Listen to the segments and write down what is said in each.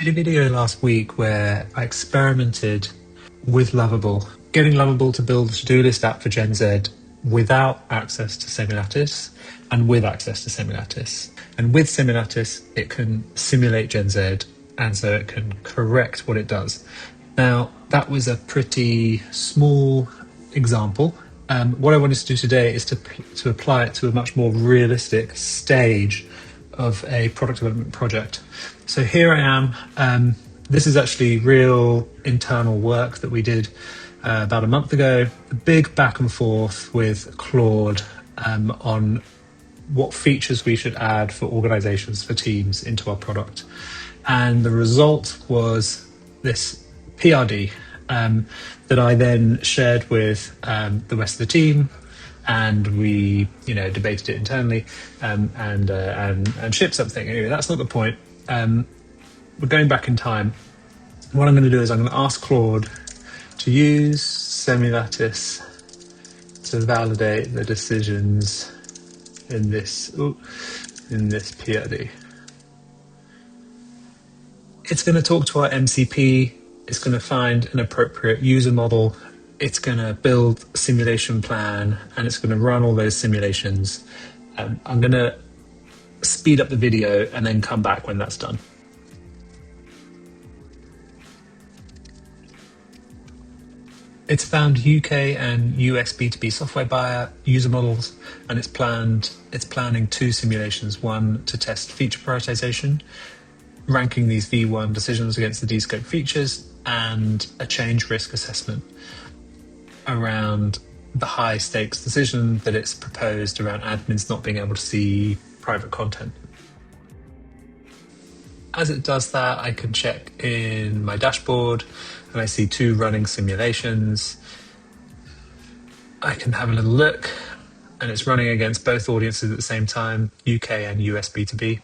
did a video last week where I experimented with Lovable, getting Lovable to build a to-do list app for Gen Z without access to Semilattice and with access to Semilattice. And with Semilattice, it can simulate Gen Z, and so it can correct what it does. Now, that was a pretty small example. What I wanted to do today is to apply it to a much more realistic stage of a product development project. So here I am. This is actually real internal work that we did about a month ago. A big back and forth with Claude on what features we should add for organizations, for teams into our product. And the result was this PRD that I then shared with the rest of the team, and we, debated it internally and shipped something. Anyway, that's not the point. We're going back in time. What I'm going to do is I'm going to ask Claude to use Semilattice to validate the decisions in this PRD. It's going to talk to our MCP. It's going to find an appropriate user model. It's going to build a simulation plan, and it's going to run all those simulations. I'm going to speed up the video and then come back when that's done. It's found UK and US B2B software buyer user models, and it's planning 2 simulations, one to test feature prioritization, ranking these V1 decisions against the descoped features, and a change risk assessment around the high stakes decision that it's proposed around admins not being able to see private content. As it does that, I can check in my dashboard and I see 2 running simulations. I can have a little look, and it's running against both audiences at the same time, UK and US B2B.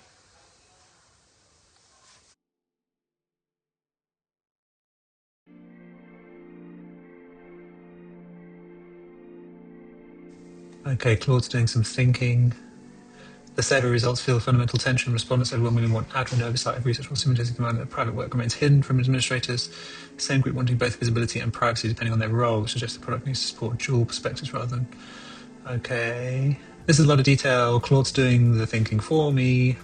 Okay, Claude's doing some thinking. The survey results feel fundamental tension. Respondents overwhelmingly want admin oversight of research while simultaneously demanding that private work remains hidden from administrators. The same group wanting both visibility and privacy depending on their role, which suggests the product needs to support dual perspectives rather than... Okay. This is a lot of detail. Claude's doing the thinking for me.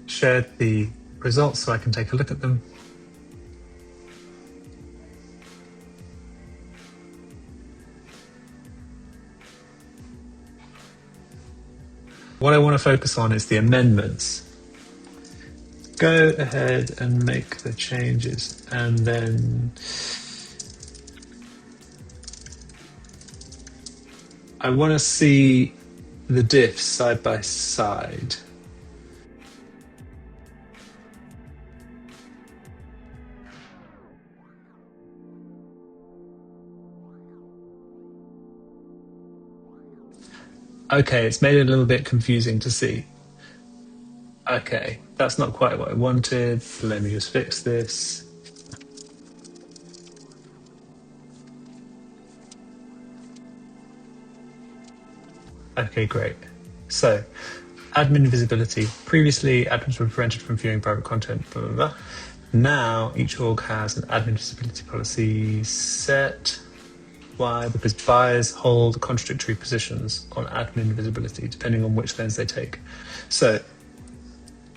Shared the results so I can take a look at them. What I want to focus on is the amendments. Go ahead and make the changes, and then I want to see the diffs side by side. Okay, it's made it a little bit confusing to see. Okay, that's not quite what I wanted. Let me just fix this. Okay, great. So, admin visibility. Previously, admins were prevented from viewing private content, blah, blah, blah. Now, each org has an admin visibility policy set. Why? Because buyers hold contradictory positions on admin visibility, depending on which lens they take. So,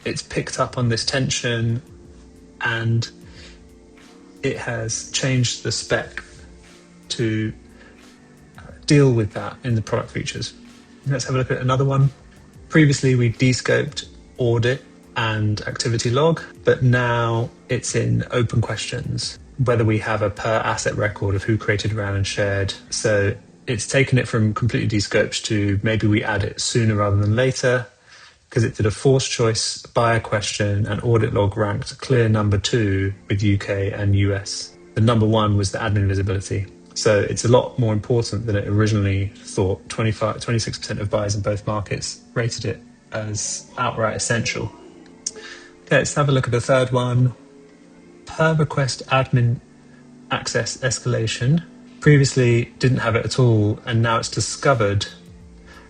it's picked up on this tension, and it has changed the spec to deal with that in the product features. Let's have a look at another one. Previously, we descoped audit and activity log, but now it's in open questions, whether we have a per asset record of who created, ran, and shared. So it's taken it from completely descoped to maybe we add it sooner rather than later, because it did a forced choice buyer question, and audit log ranked clear number 2 with UK and US. The number 1 was the admin visibility. So it's a lot more important than it originally thought. 26% of buyers in both markets rated it as outright essential. Okay, let's have a look at the third one. Per request admin access escalation. Previously didn't have it at all, and now it's discovered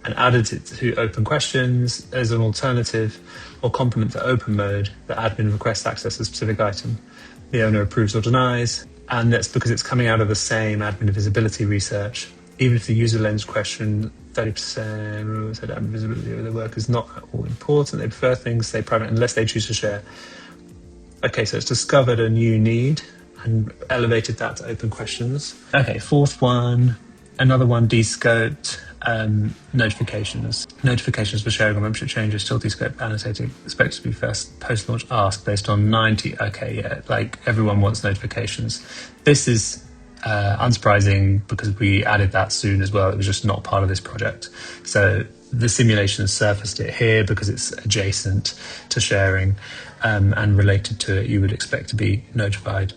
and added it to open questions as an alternative or complement to open mode. The admin requests access a specific item. The owner approves or denies, and that's because it's coming out of the same admin visibility research. Even if the user lens question 30% said admin visibility of the work is not all important, they prefer things stay private unless they choose to share. Okay, so it's discovered a new need and elevated that to open questions. Okay, fourth one, another one, descoped notifications. Notifications for sharing or membership changes still descoped, annotated, expected to be first post-launch ask based on 90. Okay, yeah, like everyone wants notifications. This is unsurprising because we added that soon as well. It was just not part of this project. So the simulation has surfaced it here because it's adjacent to sharing and related to it. You would expect to be notified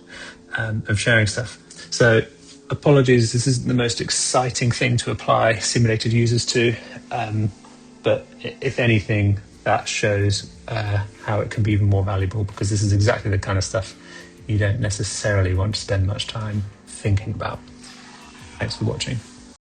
of sharing stuff. So apologies, this isn't the most exciting thing to apply simulated users to, but if anything, that shows how it can be even more valuable, because this is exactly the kind of stuff you don't necessarily want to spend much time thinking about. Thanks for watching.